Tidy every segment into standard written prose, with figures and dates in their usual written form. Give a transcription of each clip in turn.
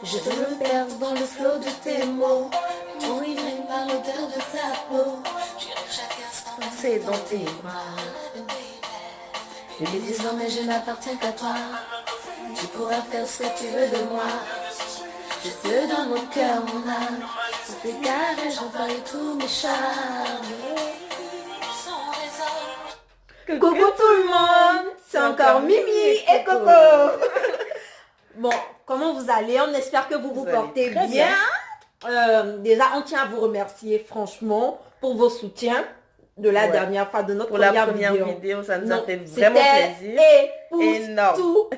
Je veux me perdre dans le flot de tes mots. Mourir par l'odeur de ta peau. J'irai chaque instant passer dans tes bras. Et désormais je n'appartiens qu'à toi. Tu pourras faire ce que tu veux de moi. Je te donne mon cœur, mon âme. Pour tes caresses, j'envoie tous mes charmes. Coucou tout le monde, c'est encore Mimi et Coco. Bon, comment vous allez? On espère que vous portez bien. Déjà, on tient à vous remercier franchement pour vos soutiens de la dernière fois, de notre première vidéo. Ça nous a fait vraiment plaisir. Énorme.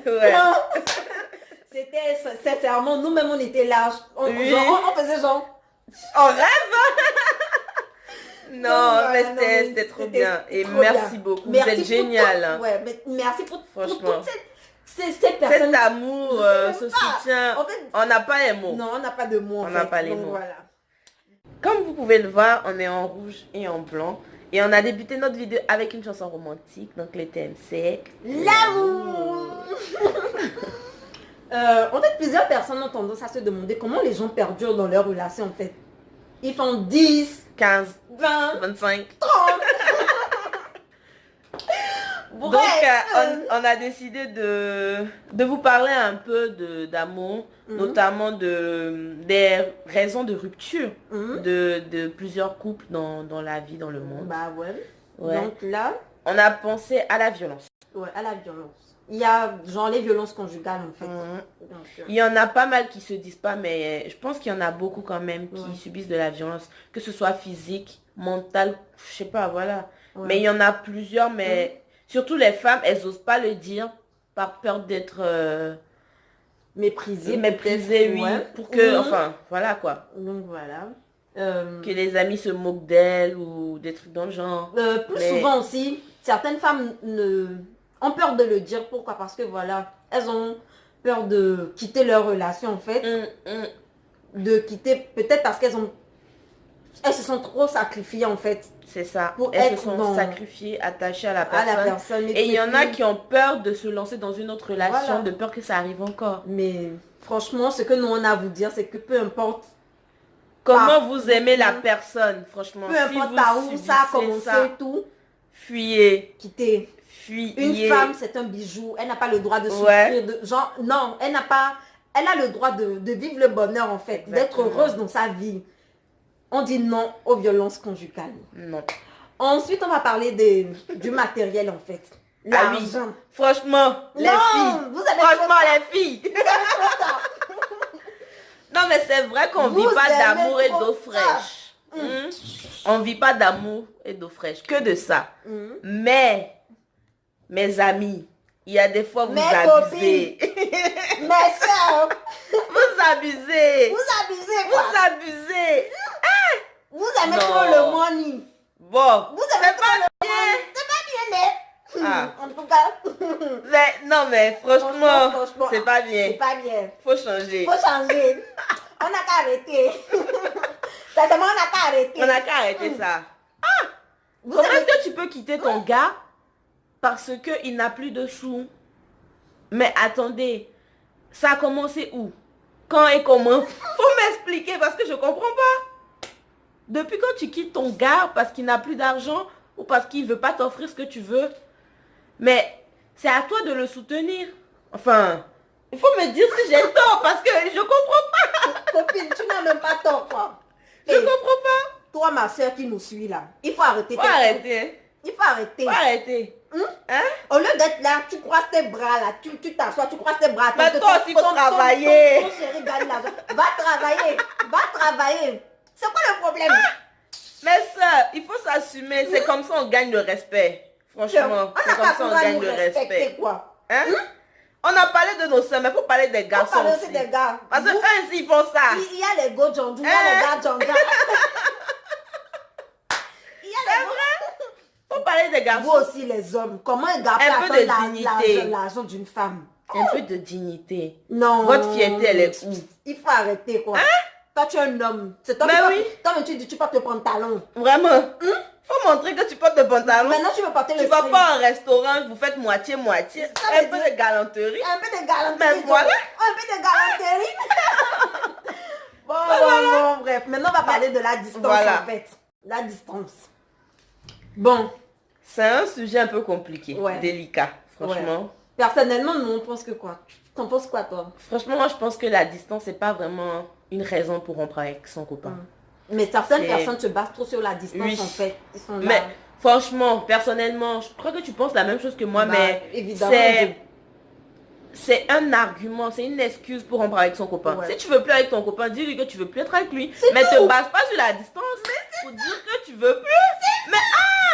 C'était sincèrement, nous-mêmes on était là. On faisait genre... On rêve. Non, mais c'était trop bien. Et merci beaucoup. Vous êtes génial. Ouais, mais merci pour toutes ces personnes. Cet amour, ce soutien. En fait, on n'a pas les mots. Non, on n'a pas de mots. On n'a pas les mots. Voilà. Comme vous pouvez le voir, on est en rouge et en blanc. Et on a débuté notre vidéo avec une chanson romantique. Donc le thème c'est l'amour. En fait, plusieurs personnes ont tendance à se demander comment les gens perdurent dans leur relation en fait. Ils font 10, 15, 20, 25, 30. Donc on a décidé de vous parler un peu d'amour, notamment des raisons de rupture de plusieurs couples dans la vie, dans le monde. Bah ouais. Donc là, on a pensé à la violence. Ouais, à la violence. Il y a genre les violences conjugales en fait. Donc, il y en a pas mal qui se disent pas, mais je pense qu'il y en a beaucoup quand même qui subissent de la violence, que ce soit physique, mentale, je sais pas, voilà. Ouais. Mais il y en a plusieurs, mais surtout les femmes, elles osent pas le dire par peur d'être méprisées, oui, pour que, enfin, voilà quoi. Donc voilà. Que les amis se moquent d'elles ou des trucs dans le genre. Souvent aussi, certaines femmes ont peur de le dire. Pourquoi? Parce que voilà, elles ont peur de quitter leur relation en fait. De quitter, peut-être parce elles se sont trop sacrifiées en fait. C'est ça. Elles se sont sacrifiées, attachées à la personne. Et il y en a qui ont peur de se lancer dans une autre relation, de peur que ça arrive encore. Mais franchement, ce que nous on a à vous dire, c'est que peu importe comment vous aimez la personne, franchement. Peu importe par où ça a commencé et tout. Fuyez. Quittez. Une femme, c'est un bijou. Elle n'a pas le droit de souffrir. Non, elle a le droit de vivre le bonheur en fait. D'être heureuse dans sa vie. On dit non aux violences conjugales. Non. Ensuite, on va parler du matériel en fait. L'argent. Franchement, les filles. Franchement, les filles. Non, mais c'est vrai qu'on ne vit pas d'amour et d'eau fraîche. On ne vit pas d'amour et d'eau fraîche. Que de ça. Mais... mes amis, il y a des fois vous abusez. Mes soeurs. Vous abusez. Vous abusez quoi? Vous abusez. Vous aimez trop le money. Bon. Vous aimez trop le money. C'est pas bien, mais... En tout cas. Non, mais franchement c'est pas bien. C'est pas bien. Faut changer. Faut changer. On n'a qu'à arrêter. Sincèrement, on n'a qu'à arrêter. On n'a qu'à arrêter ça. Comment est-ce que tu peux quitter ton gars parce qu'il n'a plus de sous? Mais attendez, ça a commencé où? Quand et comment? Faut m'expliquer parce que je comprends pas. Depuis quand tu quittes ton gars parce qu'il n'a plus d'argent ou parce qu'il ne veut pas t'offrir ce que tu veux? Mais c'est à toi de le soutenir. Enfin, il faut me dire si j'ai tort parce que je comprends pas. Copine, tu n'as même pas tort quoi. Je comprends pas. Toi, ma soeur qui nous suit là, il faut arrêter. Il faut arrêter. Faut arrêter. Au lieu d'être là, tu croises tes bras là, tu t'assois, tu croises tes bras. Mais toi aussi, il faut travailler. Ton chéri gagne l'argent. Va travailler. C'est quoi le problème? Mais ça, il faut s'assumer. C'est comme ça on gagne le respect. Franchement, c'est comme ça on gagne le respect. Quoi? On a parlé de nos soeurs, mais il faut parler des garçons aussi. Des gars. Parce que eux aussi, ils font ça. Il y a les go Jandou, il y a les gars Jandou. C'est vrai. Faut parler des garçons. Vous aussi les hommes, comment un gars peut attendre l'argent d'une femme? Un peu de dignité. Non. Votre fierté, elle est où? Il faut arrêter quoi. Toi tu es un homme. C'est toi qui tu portes le pantalon. Vraiment. Faut montrer que tu portes le pantalon. Maintenant tu veux porter le string. Tu vas pas en restaurant, vous faites moitié-moitié. Un peu de galanterie. Un peu de galanterie. Mais voilà. Un peu de galanterie. Bon, bref. Maintenant, on va parler de la distance, Voilà. en fait. La distance. Bon, C'est un sujet un peu compliqué, Ouais. délicat, franchement. personnellement, nous, on pense que quoi? T'en penses quoi, toi? Franchement, moi, je pense que la distance, c'est pas vraiment une raison pour rompre avec son copain. Mais certaines C'est- personnes se basent trop sur la distance, Oui. en fait. Ils sont là. Mais franchement, personnellement, je crois que tu penses la même chose que moi, Bah, mais évidemment, c'est un argument, c'est une excuse pour rompre avec son copain. Ouais. Si tu veux plus avec ton copain, dis-lui que tu veux plus être avec lui. Mais te base pas sur la distance pour dire que tu veux plus. Mais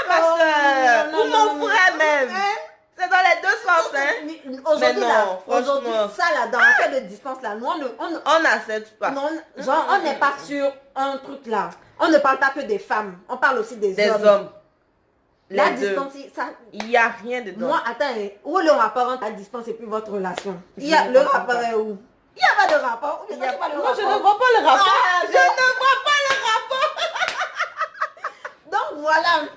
ma Oh, soeur, non, ou non, mon non, frère non. même. Hein? C'est dans les deux sens, hein. Mais aujourd'hui, non, là, aujourd'hui, franchement. ça, là, dans le cas de distance, là, nous, On n'accepte pas. non, genre, on n'est pas sur un truc, là. On ne parle pas que des femmes. On parle aussi des Des hommes. hommes. La Les deux. distance, ça... Il n'y a rien dedans. Moi, attends, où est le rapport entre la distance et puis votre relation? Je Le ne comprends rapport pas. est où? Il n'y a pas de rapport. Ou bien Il y a- ça, c'est pas le Moi, je ne rapport. vois pas le rapport. Ah, Je ne vois pas le rapport. Donc, voilà.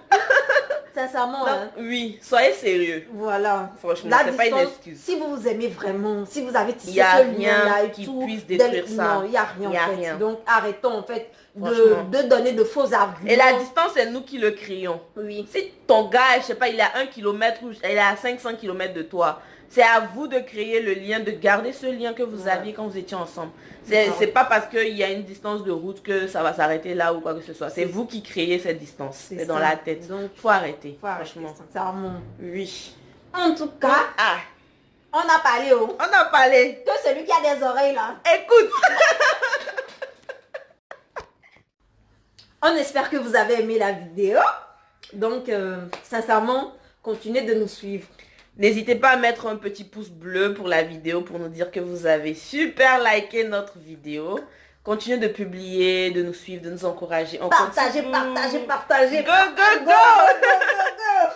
Sincèrement, Donc, hein, oui, soyez sérieux. voilà. Franchement, La c'est pas une distance, excuse. si vous vous aimez vraiment, si vous avez Il tissé y a ce rien lien-là et qui tout, puisse détruire ça. Non, il n'y a rien Il y a en fait. rien. Donc arrêtons en fait Franchement. de donner de faux arguments. Et la distance, c'est nous qui le créons. Oui. Si ton gars, je sais pas, il est à 1 km ou il est à 500 km de toi, c'est à vous de créer le lien, de garder ce lien que vous Ouais. aviez quand vous étiez ensemble. Ouais. C'est pas parce qu'il y a une distance de route que ça va s'arrêter là ou quoi que ce soit. C'est vous qui créez cette distance. C'est dans ça. la tête. Donc, Faut arrêter. faut arrêter, Franchement. sincèrement. Oui. En tout cas, Ah, on a parlé on a parlé. que celui qui a des oreilles là. Écoute. On espère que vous avez aimé la vidéo. Donc, sincèrement, continuez de nous suivre. N'hésitez pas à mettre un petit pouce bleu pour la vidéo pour nous dire que vous avez super liké notre vidéo. Continuez de publier, de nous suivre, de nous encourager. On Partagez, continue. partagez, partagez. Go, go, go. go, go, go.